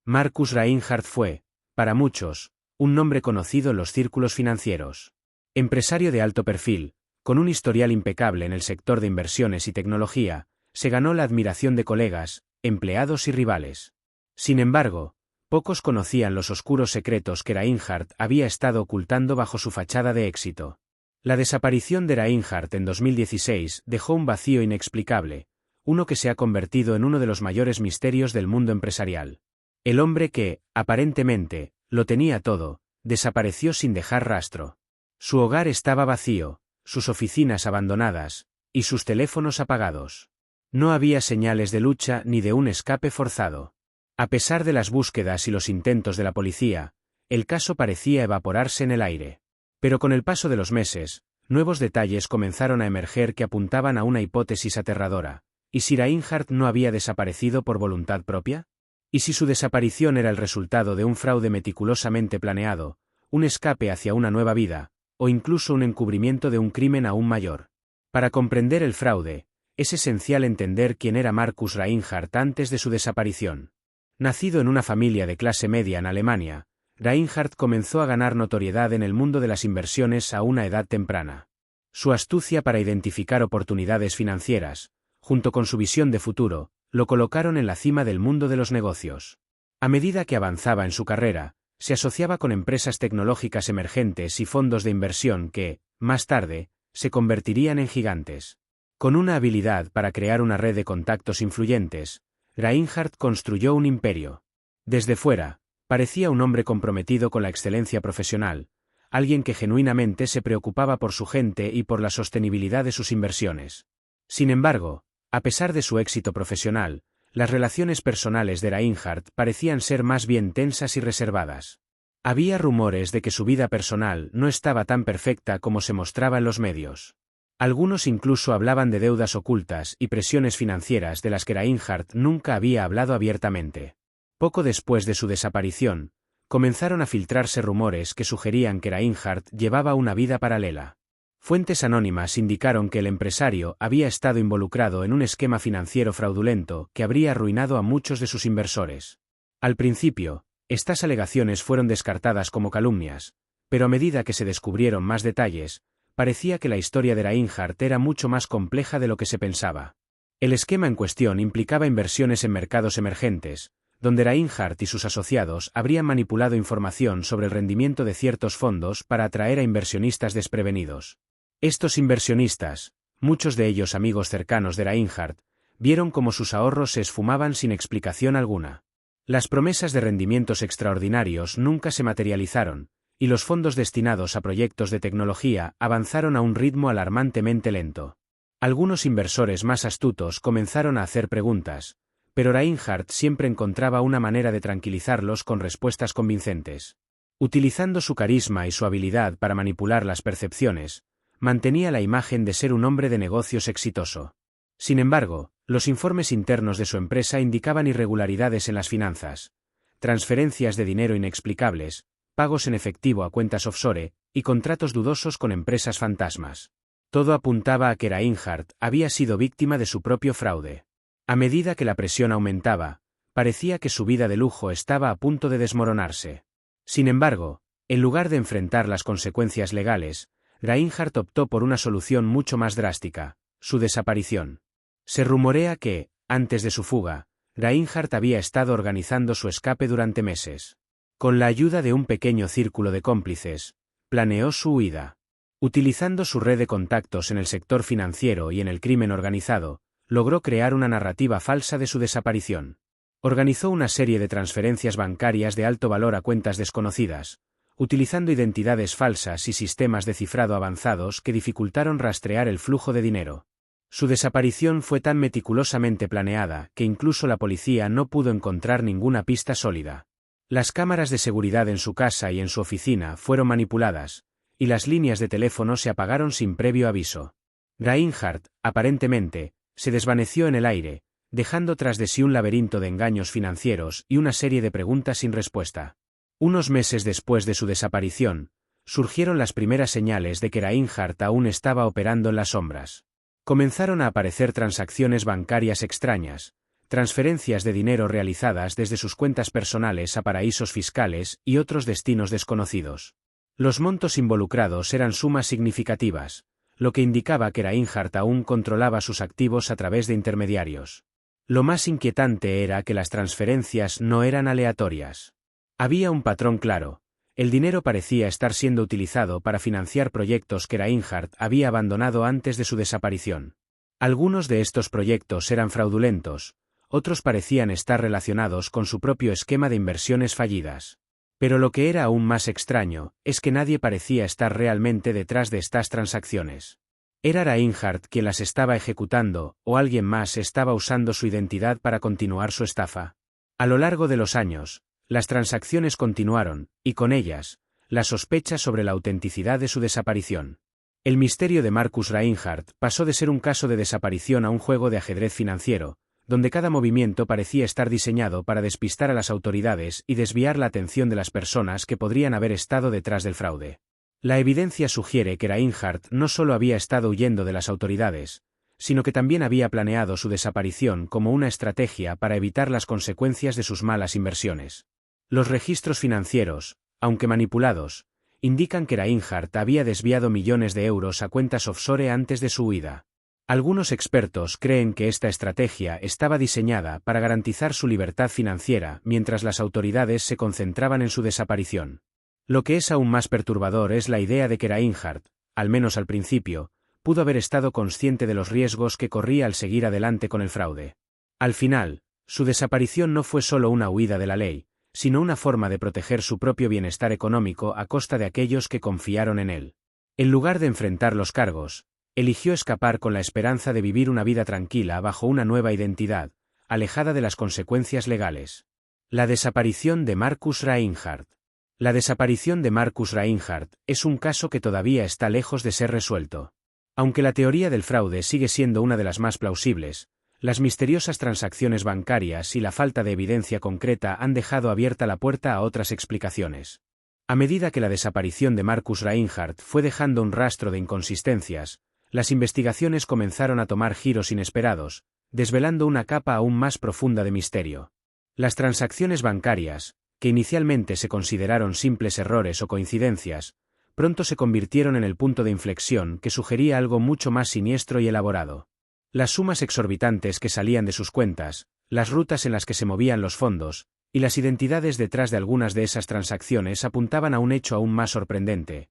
Marcus Reinhardt fue, para muchos, un nombre conocido en los círculos financieros. Empresario de alto perfil, con un historial impecable en el sector de inversiones y tecnología, se ganó la admiración de colegas, empleados y rivales. Sin embargo, pocos conocían los oscuros secretos que Reinhardt había estado ocultando bajo su fachada de éxito. La desaparición de Reinhardt en 2016 dejó un vacío inexplicable, uno que se ha convertido en uno de los mayores misterios del mundo empresarial. El hombre que, aparentemente, lo tenía todo, desapareció sin dejar rastro. Su hogar estaba vacío, sus oficinas abandonadas, y sus teléfonos apagados. No había señales de lucha ni de un escape forzado. A pesar de las búsquedas y los intentos de la policía, el caso parecía evaporarse en el aire. Pero con el paso de los meses, nuevos detalles comenzaron a emerger que apuntaban a una hipótesis aterradora. ¿Y si Reinhardt no había desaparecido por voluntad propia? ¿Y si su desaparición era el resultado de un fraude meticulosamente planeado, un escape hacia una nueva vida, o incluso un encubrimiento de un crimen aún mayor? Para comprender el fraude, es esencial entender quién era Marcus Reinhardt antes de su desaparición. Nacido en una familia de clase media en Alemania, Reinhardt comenzó a ganar notoriedad en el mundo de las inversiones a una edad temprana. Su astucia para identificar oportunidades financieras, junto con su visión de futuro, lo colocaron en la cima del mundo de los negocios. A medida que avanzaba en su carrera, se asociaba con empresas tecnológicas emergentes y fondos de inversión que, más tarde, se convertirían en gigantes. Con una habilidad para crear una red de contactos influyentes, Reinhardt construyó un imperio. Desde fuera, parecía un hombre comprometido con la excelencia profesional, alguien que genuinamente se preocupaba por su gente y por la sostenibilidad de sus inversiones. Sin embargo, a pesar de su éxito profesional, las relaciones personales de Reinhardt parecían ser más bien tensas y reservadas. Había rumores de que su vida personal no estaba tan perfecta como se mostraba en los medios. Algunos incluso hablaban de deudas ocultas y presiones financieras de las que Reinhardt nunca había hablado abiertamente. Poco después de su desaparición, comenzaron a filtrarse rumores que sugerían que Reinhardt llevaba una vida paralela. Fuentes anónimas indicaron que el empresario había estado involucrado en un esquema financiero fraudulento que habría arruinado a muchos de sus inversores. Al principio, estas alegaciones fueron descartadas como calumnias, pero a medida que se descubrieron más detalles, parecía que la historia de Reinhardt era mucho más compleja de lo que se pensaba. El esquema en cuestión implicaba inversiones en mercados emergentes, donde Reinhardt y sus asociados habrían manipulado información sobre el rendimiento de ciertos fondos para atraer a inversionistas desprevenidos. Estos inversionistas, muchos de ellos amigos cercanos de Reinhardt, vieron cómo sus ahorros se esfumaban sin explicación alguna. Las promesas de rendimientos extraordinarios nunca se materializaron, y los fondos destinados a proyectos de tecnología avanzaron a un ritmo alarmantemente lento. Algunos inversores más astutos comenzaron a hacer preguntas, pero Reinhardt siempre encontraba una manera de tranquilizarlos con respuestas convincentes. Utilizando su carisma y su habilidad para manipular las percepciones, mantenía la imagen de ser un hombre de negocios exitoso. Sin embargo, los informes internos de su empresa indicaban irregularidades en las finanzas, transferencias de dinero inexplicables, pagos en efectivo a cuentas offshore, y contratos dudosos con empresas fantasmas. Todo apuntaba a que Reinhardt había sido víctima de su propio fraude. A medida que la presión aumentaba, parecía que su vida de lujo estaba a punto de desmoronarse. Sin embargo, en lugar de enfrentar las consecuencias legales, Reinhardt optó por una solución mucho más drástica: su desaparición. Se rumorea que, antes de su fuga, Reinhardt había estado organizando su escape durante meses. Con la ayuda de un pequeño círculo de cómplices, planeó su huida. Utilizando su red de contactos en el sector financiero y en el crimen organizado, logró crear una narrativa falsa de su desaparición. Organizó una serie de transferencias bancarias de alto valor a cuentas desconocidas, utilizando identidades falsas y sistemas de cifrado avanzados que dificultaron rastrear el flujo de dinero. Su desaparición fue tan meticulosamente planeada que incluso la policía no pudo encontrar ninguna pista sólida. Las cámaras de seguridad en su casa y en su oficina fueron manipuladas, y las líneas de teléfono se apagaron sin previo aviso. Reinhardt, aparentemente, se desvaneció en el aire, dejando tras de sí un laberinto de engaños financieros y una serie de preguntas sin respuesta. Unos meses después de su desaparición, surgieron las primeras señales de que Reinhardt aún estaba operando en las sombras. Comenzaron a aparecer transacciones bancarias extrañas, transferencias de dinero realizadas desde sus cuentas personales a paraísos fiscales y otros destinos desconocidos. Los montos involucrados eran sumas significativas, lo que indicaba que Reinhardt aún controlaba sus activos a través de intermediarios. Lo más inquietante era que las transferencias no eran aleatorias. Había un patrón claro. El dinero parecía estar siendo utilizado para financiar proyectos que Reinhardt había abandonado antes de su desaparición. Algunos de estos proyectos eran fraudulentos, otros parecían estar relacionados con su propio esquema de inversiones fallidas. Pero lo que era aún más extraño es que nadie parecía estar realmente detrás de estas transacciones. ¿Era Reinhardt quien las estaba ejecutando, o alguien más estaba usando su identidad para continuar su estafa? A lo largo de los años, las transacciones continuaron, y con ellas, la sospecha sobre la autenticidad de su desaparición. El misterio de Marcus Reinhardt pasó de ser un caso de desaparición a un juego de ajedrez financiero, donde cada movimiento parecía estar diseñado para despistar a las autoridades y desviar la atención de las personas que podrían haber estado detrás del fraude. La evidencia sugiere que Reinhardt no solo había estado huyendo de las autoridades, sino que también había planeado su desaparición como una estrategia para evitar las consecuencias de sus malas inversiones. Los registros financieros, aunque manipulados, indican que Reinhardt había desviado millones de euros a cuentas offshore antes de su huida. Algunos expertos creen que esta estrategia estaba diseñada para garantizar su libertad financiera mientras las autoridades se concentraban en su desaparición. Lo que es aún más perturbador es la idea de que Reinhardt, al menos al principio, pudo haber estado consciente de los riesgos que corría al seguir adelante con el fraude. Al final, su desaparición no fue solo una huida de la ley, sino una forma de proteger su propio bienestar económico a costa de aquellos que confiaron en él. En lugar de enfrentar los cargos, eligió escapar con la esperanza de vivir una vida tranquila bajo una nueva identidad, alejada de las consecuencias legales. La desaparición de Marcus Reinhardt. La desaparición de Marcus Reinhardt es un caso que todavía está lejos de ser resuelto. Aunque la teoría del fraude sigue siendo una de las más plausibles, las misteriosas transacciones bancarias y la falta de evidencia concreta han dejado abierta la puerta a otras explicaciones. A medida que la desaparición de Marcus Reinhardt fue dejando un rastro de inconsistencias, las investigaciones comenzaron a tomar giros inesperados, desvelando una capa aún más profunda de misterio. Las transacciones bancarias, que inicialmente se consideraron simples errores o coincidencias, pronto se convirtieron en el punto de inflexión que sugería algo mucho más siniestro y elaborado. Las sumas exorbitantes que salían de sus cuentas, las rutas en las que se movían los fondos, y las identidades detrás de algunas de esas transacciones apuntaban a un hecho aún más sorprendente.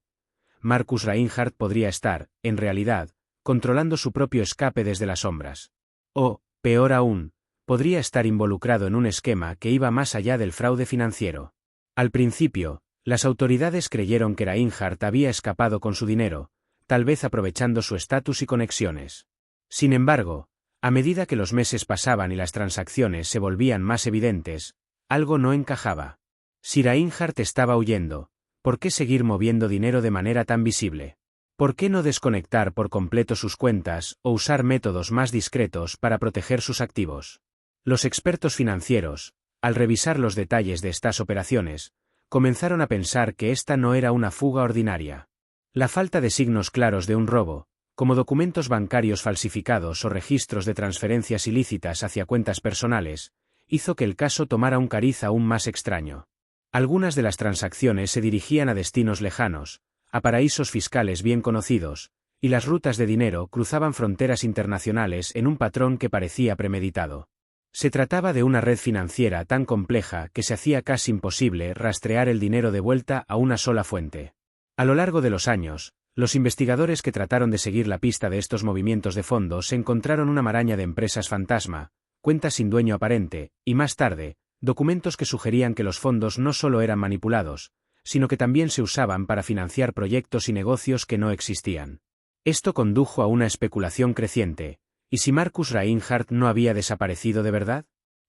Marcus Reinhardt podría estar, en realidad, controlando su propio escape desde las sombras. O, peor aún, podría estar involucrado en un esquema que iba más allá del fraude financiero. Al principio, las autoridades creyeron que Reinhardt había escapado con su dinero, tal vez aprovechando su estatus y conexiones. Sin embargo, a medida que los meses pasaban y las transacciones se volvían más evidentes, algo no encajaba. Si Reinhardt estaba huyendo, ¿por qué seguir moviendo dinero de manera tan visible? ¿Por qué no desconectar por completo sus cuentas o usar métodos más discretos para proteger sus activos? Los expertos financieros, al revisar los detalles de estas operaciones, comenzaron a pensar que esta no era una fuga ordinaria. La falta de signos claros de un robo, como documentos bancarios falsificados o registros de transferencias ilícitas hacia cuentas personales, hizo que el caso tomara un cariz aún más extraño. Algunas de las transacciones se dirigían a destinos lejanos, a paraísos fiscales bien conocidos, y las rutas de dinero cruzaban fronteras internacionales en un patrón que parecía premeditado. Se trataba de una red financiera tan compleja que se hacía casi imposible rastrear el dinero de vuelta a una sola fuente. A lo largo de los años, los investigadores que trataron de seguir la pista de estos movimientos de fondos encontraron una maraña de empresas fantasma, cuentas sin dueño aparente, y más tarde, documentos que sugerían que los fondos no solo eran manipulados, sino que también se usaban para financiar proyectos y negocios que no existían. Esto condujo a una especulación creciente. ¿Y si Marcus Reinhardt no había desaparecido de verdad?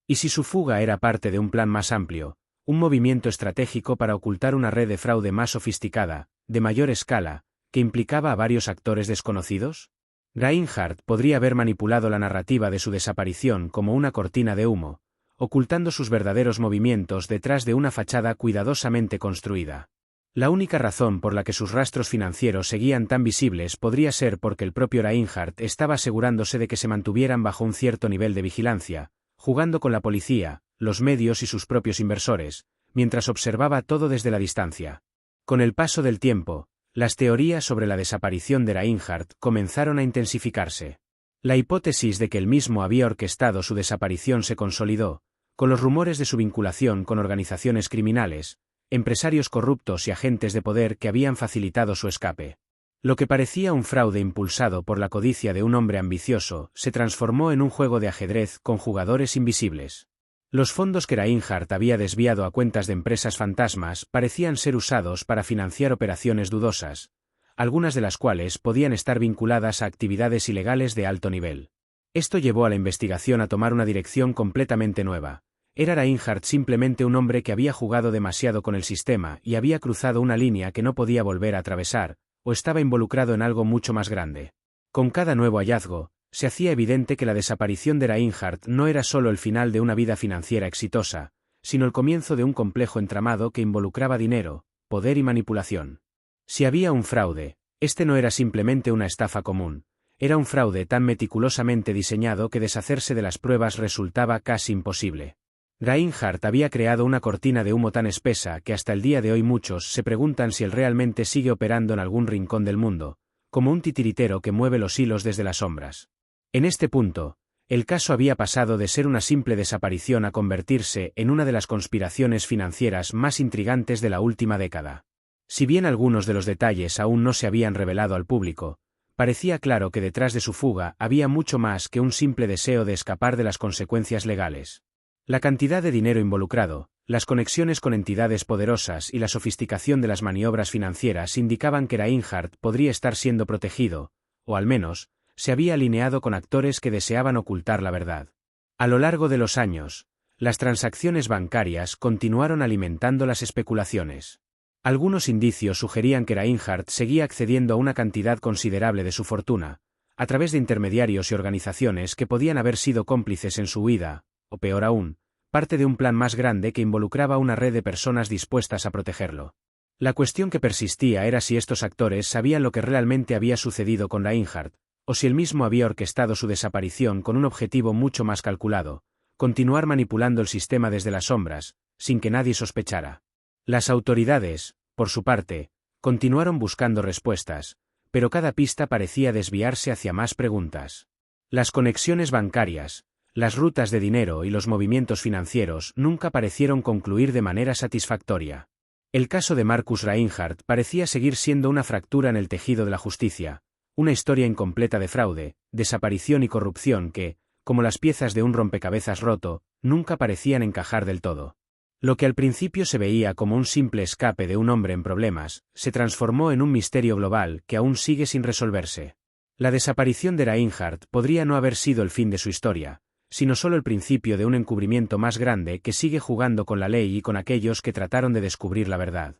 ¿Y si su fuga era parte de un plan más amplio, un movimiento estratégico para ocultar una red de fraude más sofisticada, de mayor escala, que implicaba a varios actores desconocidos? Reinhardt podría haber manipulado la narrativa de su desaparición como una cortina de humo, ocultando sus verdaderos movimientos detrás de una fachada cuidadosamente construida. La única razón por la que sus rastros financieros seguían tan visibles podría ser porque el propio Reinhardt estaba asegurándose de que se mantuvieran bajo un cierto nivel de vigilancia, jugando con la policía, los medios y sus propios inversores, mientras observaba todo desde la distancia. Con el paso del tiempo, las teorías sobre la desaparición de Reinhardt comenzaron a intensificarse. La hipótesis de que él mismo había orquestado su desaparición se consolidó, con los rumores de su vinculación con organizaciones criminales, empresarios corruptos y agentes de poder que habían facilitado su escape. Lo que parecía un fraude impulsado por la codicia de un hombre ambicioso se transformó en un juego de ajedrez con jugadores invisibles. Los fondos que Reinhardt había desviado a cuentas de empresas fantasmas parecían ser usados para financiar operaciones dudosas, algunas de las cuales podían estar vinculadas a actividades ilegales de alto nivel. Esto llevó a la investigación a tomar una dirección completamente nueva. ¿Era Reinhardt simplemente un hombre que había jugado demasiado con el sistema y había cruzado una línea que no podía volver a atravesar, o estaba involucrado en algo mucho más grande? Con cada nuevo hallazgo, se hacía evidente que la desaparición de Reinhardt no era solo el final de una vida financiera exitosa, sino el comienzo de un complejo entramado que involucraba dinero, poder y manipulación. Si había un fraude, este no era simplemente una estafa común, era un fraude tan meticulosamente diseñado que deshacerse de las pruebas resultaba casi imposible. Reinhardt había creado una cortina de humo tan espesa que hasta el día de hoy muchos se preguntan si él realmente sigue operando en algún rincón del mundo, como un titiritero que mueve los hilos desde las sombras. En este punto, el caso había pasado de ser una simple desaparición a convertirse en una de las conspiraciones financieras más intrigantes de la última década. Si bien algunos de los detalles aún no se habían revelado al público, parecía claro que detrás de su fuga había mucho más que un simple deseo de escapar de las consecuencias legales. La cantidad de dinero involucrado, las conexiones con entidades poderosas y la sofisticación de las maniobras financieras indicaban que Reinhardt podría estar siendo protegido, o al menos, se había alineado con actores que deseaban ocultar la verdad. A lo largo de los años, las transacciones bancarias continuaron alimentando las especulaciones. Algunos indicios sugerían que Reinhardt seguía accediendo a una cantidad considerable de su fortuna, a través de intermediarios y organizaciones que podían haber sido cómplices en su huida, o peor aún, parte de un plan más grande que involucraba una red de personas dispuestas a protegerlo. La cuestión que persistía era si estos actores sabían lo que realmente había sucedido con Reinhardt, o si él mismo había orquestado su desaparición con un objetivo mucho más calculado: continuar manipulando el sistema desde las sombras, sin que nadie sospechara. Las autoridades, por su parte, continuaron buscando respuestas, pero cada pista parecía desviarse hacia más preguntas. Las conexiones bancarias, las rutas de dinero y los movimientos financieros nunca parecieron concluir de manera satisfactoria. El caso de Marcus Reinhardt parecía seguir siendo una fractura en el tejido de la justicia, una historia incompleta de fraude, desaparición y corrupción que, como las piezas de un rompecabezas roto, nunca parecían encajar del todo. Lo que al principio se veía como un simple escape de un hombre en problemas, se transformó en un misterio global que aún sigue sin resolverse. La desaparición de Reinhardt podría no haber sido el fin de su historia, sino solo el principio de un encubrimiento más grande que sigue jugando con la ley y con aquellos que trataron de descubrir la verdad.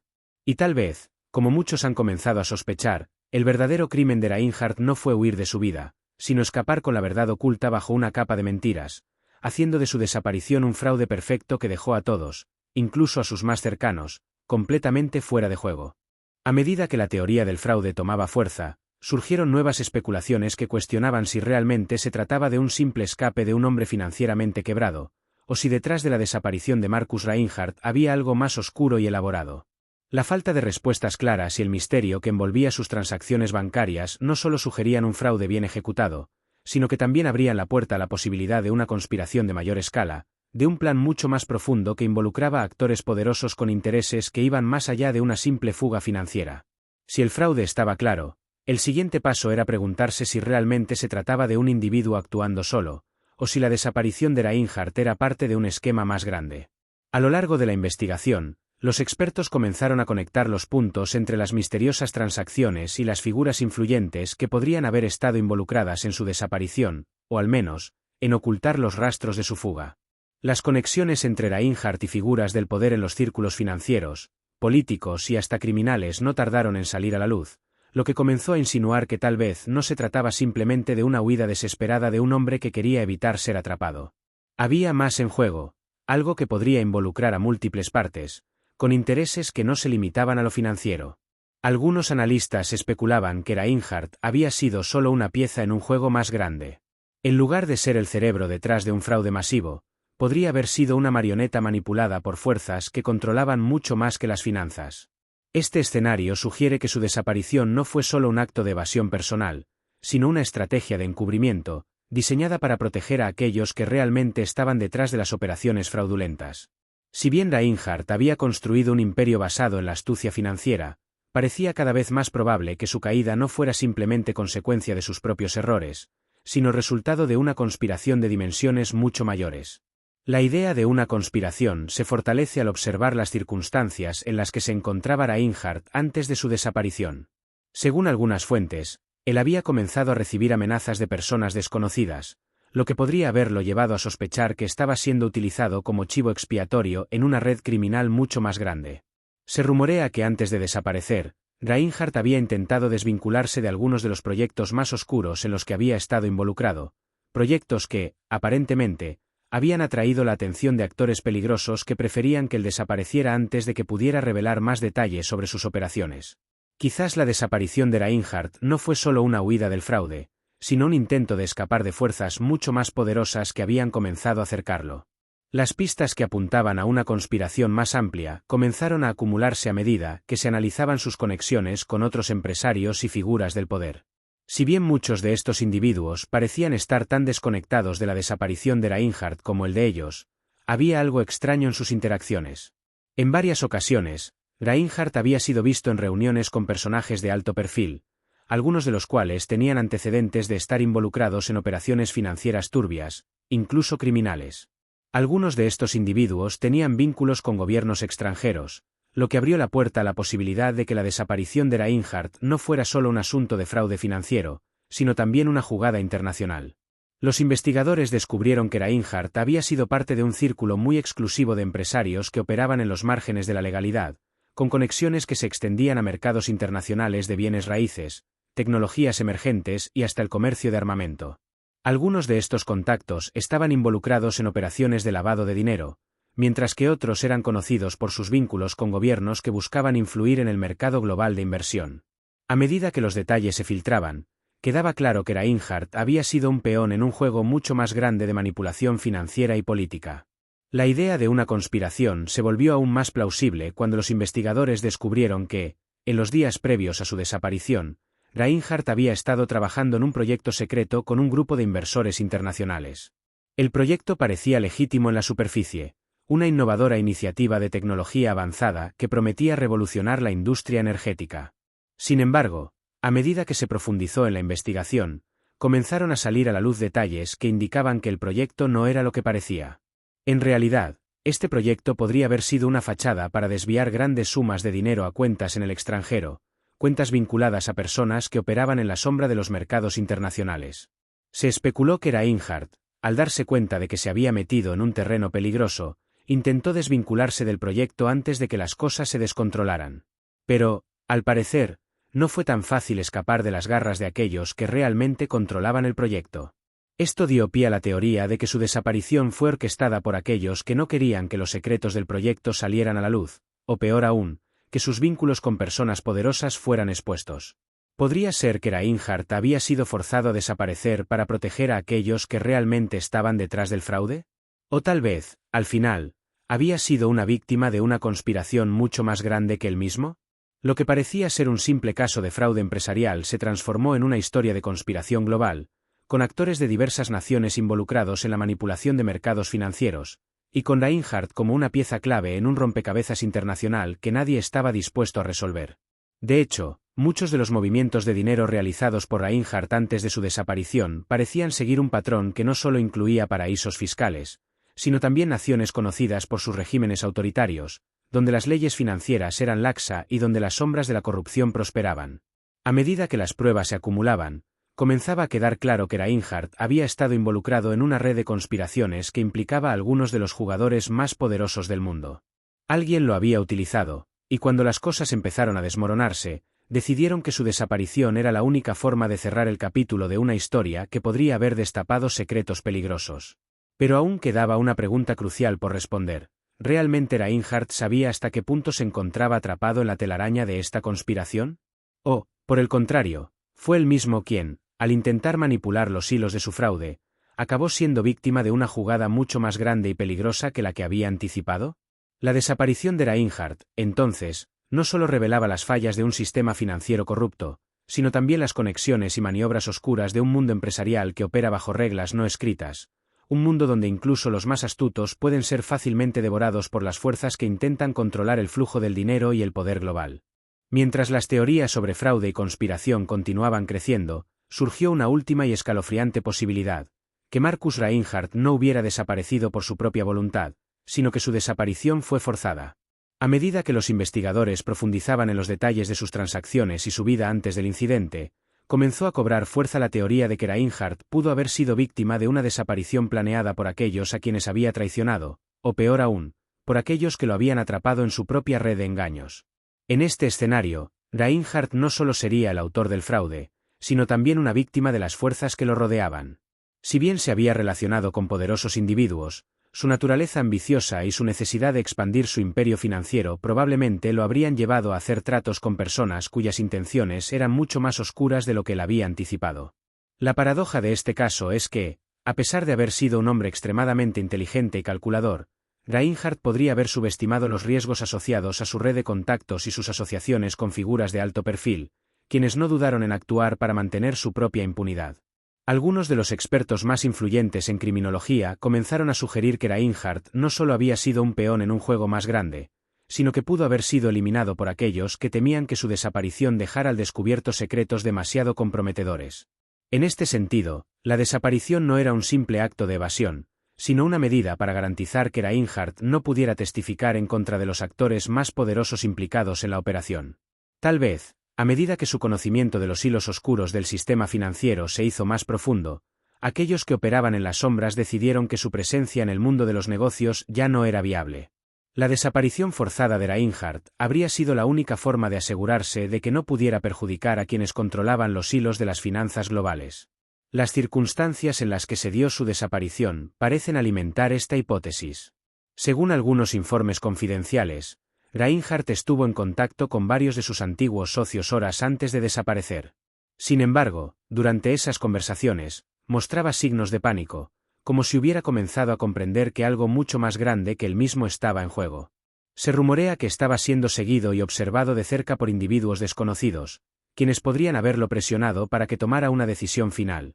Y tal vez, como muchos han comenzado a sospechar, el verdadero crimen de Reinhardt no fue huir de su vida, sino escapar con la verdad oculta bajo una capa de mentiras, haciendo de su desaparición un fraude perfecto que dejó a todos, incluso a sus más cercanos, completamente fuera de juego. A medida que la teoría del fraude tomaba fuerza, surgieron nuevas especulaciones que cuestionaban si realmente se trataba de un simple escape de un hombre financieramente quebrado, o si detrás de la desaparición de Marcus Reinhardt había algo más oscuro y elaborado. La falta de respuestas claras y el misterio que envolvía sus transacciones bancarias no solo sugerían un fraude bien ejecutado, sino que también abrían la puerta a la posibilidad de una conspiración de mayor escala, de un plan mucho más profundo que involucraba a actores poderosos con intereses que iban más allá de una simple fuga financiera. Si el fraude estaba claro, el siguiente paso era preguntarse si realmente se trataba de un individuo actuando solo, o si la desaparición de Reinhardt era parte de un esquema más grande. A lo largo de la investigación, los expertos comenzaron a conectar los puntos entre las misteriosas transacciones y las figuras influyentes que podrían haber estado involucradas en su desaparición, o al menos, en ocultar los rastros de su fuga. Las conexiones entre Reinhardt y figuras del poder en los círculos financieros, políticos y hasta criminales no tardaron en salir a la luz, lo que comenzó a insinuar que tal vez no se trataba simplemente de una huida desesperada de un hombre que quería evitar ser atrapado. Había más en juego, algo que podría involucrar a múltiples partes, con intereses que no se limitaban a lo financiero. Algunos analistas especulaban que Reinhardt había sido solo una pieza en un juego más grande. En lugar de ser el cerebro detrás de un fraude masivo, podría haber sido una marioneta manipulada por fuerzas que controlaban mucho más que las finanzas. Este escenario sugiere que su desaparición no fue solo un acto de evasión personal, sino una estrategia de encubrimiento, diseñada para proteger a aquellos que realmente estaban detrás de las operaciones fraudulentas. Si bien Reinhardt había construido un imperio basado en la astucia financiera, parecía cada vez más probable que su caída no fuera simplemente consecuencia de sus propios errores, sino resultado de una conspiración de dimensiones mucho mayores. La idea de una conspiración se fortalece al observar las circunstancias en las que se encontraba Reinhardt antes de su desaparición. Según algunas fuentes, él había comenzado a recibir amenazas de personas desconocidas, lo que podría haberlo llevado a sospechar que estaba siendo utilizado como chivo expiatorio en una red criminal mucho más grande. Se rumorea que antes de desaparecer, Reinhardt había intentado desvincularse de algunos de los proyectos más oscuros en los que había estado involucrado, proyectos que, aparentemente, habían atraído la atención de actores peligrosos que preferían que él desapareciera antes de que pudiera revelar más detalles sobre sus operaciones. Quizás la desaparición de Reinhardt no fue solo una huida del fraude, sino un intento de escapar de fuerzas mucho más poderosas que habían comenzado a cercarlo. Las pistas que apuntaban a una conspiración más amplia comenzaron a acumularse a medida que se analizaban sus conexiones con otros empresarios y figuras del poder. Si bien muchos de estos individuos parecían estar tan desconectados de la desaparición de Reinhardt como el de ellos, había algo extraño en sus interacciones. En varias ocasiones, Reinhardt había sido visto en reuniones con personajes de alto perfil, algunos de los cuales tenían antecedentes de estar involucrados en operaciones financieras turbias, incluso criminales. Algunos de estos individuos tenían vínculos con gobiernos extranjeros, lo que abrió la puerta a la posibilidad de que la desaparición de Reinhardt no fuera solo un asunto de fraude financiero, sino también una jugada internacional. Los investigadores descubrieron que Reinhardt había sido parte de un círculo muy exclusivo de empresarios que operaban en los márgenes de la legalidad, con conexiones que se extendían a mercados internacionales de bienes raíces, tecnologías emergentes y hasta el comercio de armamento. Algunos de estos contactos estaban involucrados en operaciones de lavado de dinero, mientras que otros eran conocidos por sus vínculos con gobiernos que buscaban influir en el mercado global de inversión. A medida que los detalles se filtraban, quedaba claro que Reinhardt había sido un peón en un juego mucho más grande de manipulación financiera y política. La idea de una conspiración se volvió aún más plausible cuando los investigadores descubrieron que, en los días previos a su desaparición, Reinhardt había estado trabajando en un proyecto secreto con un grupo de inversores internacionales. El proyecto parecía legítimo en la superficie, una innovadora iniciativa de tecnología avanzada que prometía revolucionar la industria energética. Sin embargo, a medida que se profundizó en la investigación, comenzaron a salir a la luz detalles que indicaban que el proyecto no era lo que parecía. En realidad, este proyecto podría haber sido una fachada para desviar grandes sumas de dinero a cuentas en el extranjero, cuentas vinculadas a personas que operaban en la sombra de los mercados internacionales. Se especuló que Reinhardt, al darse cuenta de que se había metido en un terreno peligroso, intentó desvincularse del proyecto antes de que las cosas se descontrolaran. Pero, al parecer, no fue tan fácil escapar de las garras de aquellos que realmente controlaban el proyecto. Esto dio pie a la teoría de que su desaparición fue orquestada por aquellos que no querían que los secretos del proyecto salieran a la luz, o peor aún, que sus vínculos con personas poderosas fueran expuestos. ¿Podría ser que Reinhardt había sido forzado a desaparecer para proteger a aquellos que realmente estaban detrás del fraude? O tal vez, al final, ¿había sido una víctima de una conspiración mucho más grande que él mismo? Lo que parecía ser un simple caso de fraude empresarial se transformó en una historia de conspiración global, con actores de diversas naciones involucrados en la manipulación de mercados financieros, y con Reinhardt como una pieza clave en un rompecabezas internacional que nadie estaba dispuesto a resolver. De hecho, muchos de los movimientos de dinero realizados por Reinhardt antes de su desaparición parecían seguir un patrón que no solo incluía paraísos fiscales, sino también naciones conocidas por sus regímenes autoritarios, donde las leyes financieras eran laxa y donde las sombras de la corrupción prosperaban. A medida que las pruebas se acumulaban, comenzaba a quedar claro que Reinhardt había estado involucrado en una red de conspiraciones que implicaba a algunos de los jugadores más poderosos del mundo. Alguien lo había utilizado, y cuando las cosas empezaron a desmoronarse, decidieron que su desaparición era la única forma de cerrar el capítulo de una historia que podría haber destapado secretos peligrosos. Pero aún quedaba una pregunta crucial por responder. ¿Realmente Reinhardt sabía hasta qué punto se encontraba atrapado en la telaraña de esta conspiración? ¿O, por el contrario, fue él mismo quien, al intentar manipular los hilos de su fraude, acabó siendo víctima de una jugada mucho más grande y peligrosa que la que había anticipado? La desaparición de Reinhardt, entonces, no solo revelaba las fallas de un sistema financiero corrupto, sino también las conexiones y maniobras oscuras de un mundo empresarial que opera bajo reglas no escritas, un mundo donde incluso los más astutos pueden ser fácilmente devorados por las fuerzas que intentan controlar el flujo del dinero y el poder global. Mientras las teorías sobre fraude y conspiración continuaban creciendo, surgió una última y escalofriante posibilidad: que Marcus Reinhardt no hubiera desaparecido por su propia voluntad, sino que su desaparición fue forzada. A medida que los investigadores profundizaban en los detalles de sus transacciones y su vida antes del incidente, comenzó a cobrar fuerza la teoría de que Reinhardt pudo haber sido víctima de una desaparición planeada por aquellos a quienes había traicionado, o peor aún, por aquellos que lo habían atrapado en su propia red de engaños. En este escenario, Reinhardt no solo sería el autor del fraude, sino también una víctima de las fuerzas que lo rodeaban. Si bien se había relacionado con poderosos individuos, su naturaleza ambiciosa y su necesidad de expandir su imperio financiero probablemente lo habrían llevado a hacer tratos con personas cuyas intenciones eran mucho más oscuras de lo que él había anticipado. La paradoja de este caso es que, a pesar de haber sido un hombre extremadamente inteligente y calculador, Reinhardt podría haber subestimado los riesgos asociados a su red de contactos y sus asociaciones con figuras de alto perfil, quienes no dudaron en actuar para mantener su propia impunidad. Algunos de los expertos más influyentes en criminología comenzaron a sugerir que Reinhardt no solo había sido un peón en un juego más grande, sino que pudo haber sido eliminado por aquellos que temían que su desaparición dejara al descubierto secretos demasiado comprometedores. En este sentido, la desaparición no era un simple acto de evasión, sino una medida para garantizar que Reinhardt no pudiera testificar en contra de los actores más poderosos implicados en la operación. Tal vez, a medida que su conocimiento de los hilos oscuros del sistema financiero se hizo más profundo, aquellos que operaban en las sombras decidieron que su presencia en el mundo de los negocios ya no era viable. La desaparición forzada de Reinhardt habría sido la única forma de asegurarse de que no pudiera perjudicar a quienes controlaban los hilos de las finanzas globales. Las circunstancias en las que se dio su desaparición parecen alimentar esta hipótesis. Según algunos informes confidenciales, Reinhardt estuvo en contacto con varios de sus antiguos socios horas antes de desaparecer. Sin embargo, durante esas conversaciones, mostraba signos de pánico, como si hubiera comenzado a comprender que algo mucho más grande que él mismo estaba en juego. Se rumorea que estaba siendo seguido y observado de cerca por individuos desconocidos, quienes podrían haberlo presionado para que tomara una decisión final: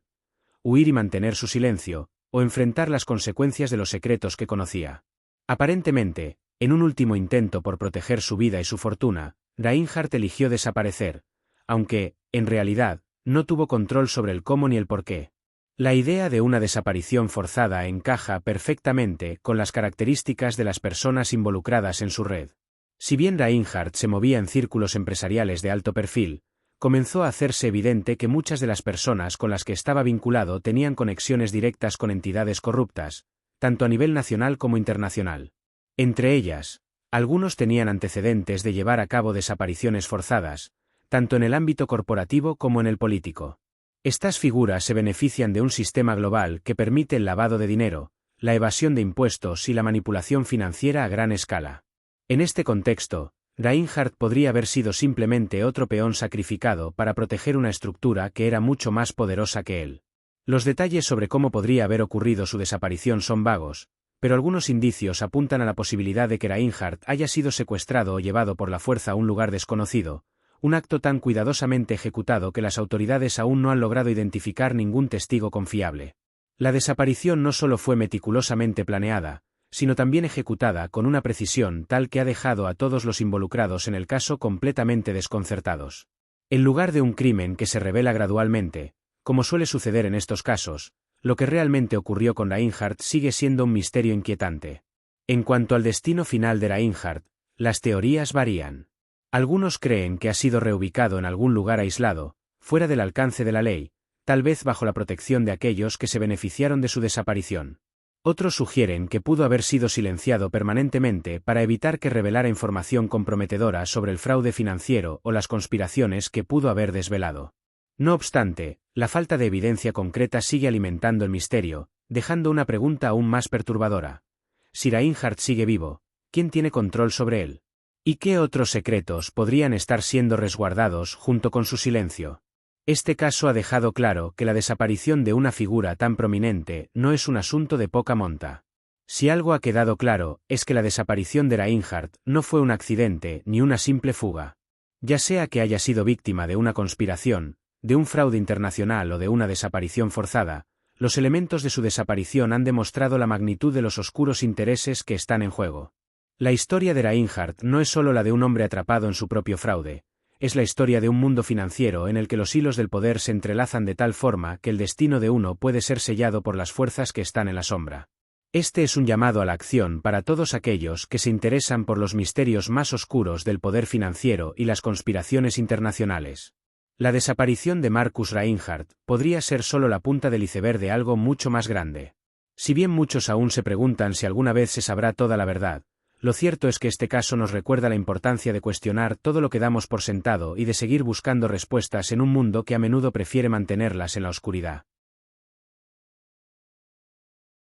huir y mantener su silencio, o enfrentar las consecuencias de los secretos que conocía. Aparentemente, en un último intento por proteger su vida y su fortuna, Reinhardt eligió desaparecer, aunque, en realidad, no tuvo control sobre el cómo ni el por qué. La idea de una desaparición forzada encaja perfectamente con las características de las personas involucradas en su red. Si bien Reinhardt se movía en círculos empresariales de alto perfil, comenzó a hacerse evidente que muchas de las personas con las que estaba vinculado tenían conexiones directas con entidades corruptas, tanto a nivel nacional como internacional. Entre ellas, algunos tenían antecedentes de llevar a cabo desapariciones forzadas, tanto en el ámbito corporativo como en el político. Estas figuras se benefician de un sistema global que permite el lavado de dinero, la evasión de impuestos y la manipulación financiera a gran escala. En este contexto, Reinhardt podría haber sido simplemente otro peón sacrificado para proteger una estructura que era mucho más poderosa que él. Los detalles sobre cómo podría haber ocurrido su desaparición son vagos, pero algunos indicios apuntan a la posibilidad de que Reinhardt haya sido secuestrado o llevado por la fuerza a un lugar desconocido, un acto tan cuidadosamente ejecutado que las autoridades aún no han logrado identificar ningún testigo confiable. La desaparición no solo fue meticulosamente planeada, sino también ejecutada con una precisión tal que ha dejado a todos los involucrados en el caso completamente desconcertados. En lugar de un crimen que se revela gradualmente, como suele suceder en estos casos, lo que realmente ocurrió con Reinhardt sigue siendo un misterio inquietante. En cuanto al destino final de Reinhardt, las teorías varían. Algunos creen que ha sido reubicado en algún lugar aislado, fuera del alcance de la ley, tal vez bajo la protección de aquellos que se beneficiaron de su desaparición. Otros sugieren que pudo haber sido silenciado permanentemente para evitar que revelara información comprometedora sobre el fraude financiero o las conspiraciones que pudo haber desvelado. No obstante, la falta de evidencia concreta sigue alimentando el misterio, dejando una pregunta aún más perturbadora. Si Reinhardt sigue vivo, ¿quién tiene control sobre él? ¿Y qué otros secretos podrían estar siendo resguardados junto con su silencio? Este caso ha dejado claro que la desaparición de una figura tan prominente no es un asunto de poca monta. Si algo ha quedado claro, es que la desaparición de Reinhardt no fue un accidente ni una simple fuga. Ya sea que haya sido víctima de una conspiración, de un fraude internacional o de una desaparición forzada, los elementos de su desaparición han demostrado la magnitud de los oscuros intereses que están en juego. La historia de Reinhardt no es solo la de un hombre atrapado en su propio fraude, es la historia de un mundo financiero en el que los hilos del poder se entrelazan de tal forma que el destino de uno puede ser sellado por las fuerzas que están en la sombra. Este es un llamado a la acción para todos aquellos que se interesan por los misterios más oscuros del poder financiero y las conspiraciones internacionales. La desaparición de Marcus Reinhardt podría ser solo la punta del iceberg de algo mucho más grande. Si bien muchos aún se preguntan si alguna vez se sabrá toda la verdad, lo cierto es que este caso nos recuerda la importancia de cuestionar todo lo que damos por sentado y de seguir buscando respuestas en un mundo que a menudo prefiere mantenerlas en la oscuridad.